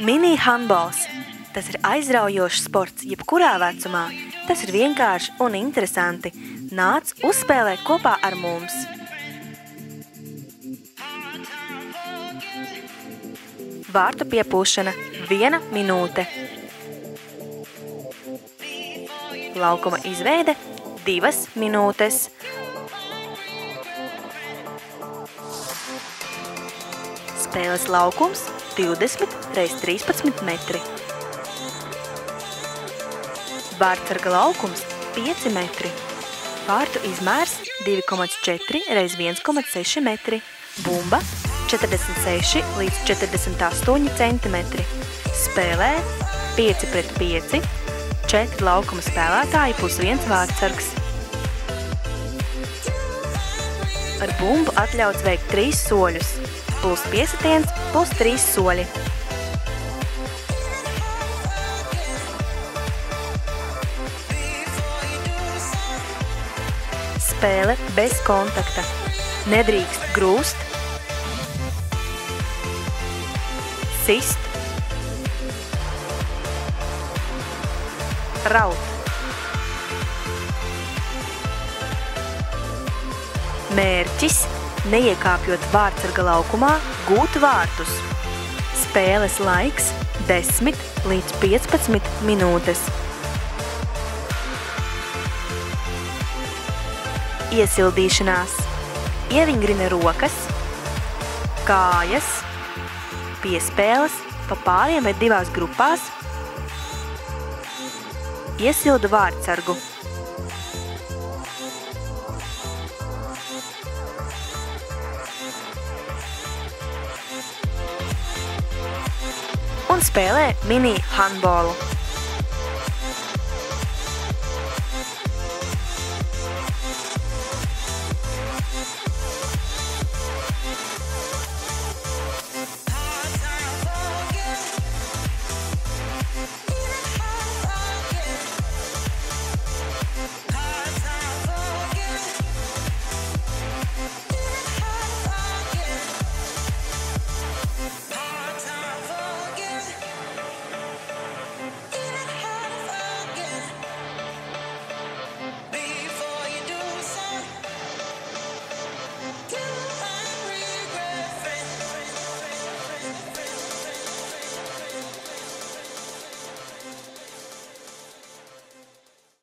Mini handbols. Tas ir aizraujošs sports jebkurā vecumā. Tas ir vienkārši un interesanti. Nāc uzspēlē kopā ar mums! Vārtu piepūšana 1 minūte. Laukuma izveide 2 minūtes. Spēles laukums 20 x 13 metri. Vārtsarga laukums 5 metri. Vārtu izmērs 2,4 x 1,6 metri. Bumba 46 līdz 48 centimetri. Spēlē 5 pret 5, 4 laukuma spēlētāji plus 1 vārtsargs. Ar bumbu atļauts veikt 3 soļus, plus piesitiens, plus 3 soļi. Spēle bez kontakta. Nedrīkst grūst, sist, raut. Mērķis – neiekāpjot vārtsarga laukumā, gūt vārtus. Spēles laiks – 10 līdz 15 minūtes. Iesildīšanās. Ievingrina rokas, kājas, piespēles pa pāriem vai 2 grupās. Iesilda vārtsargu. Un spēlē mini handbolu.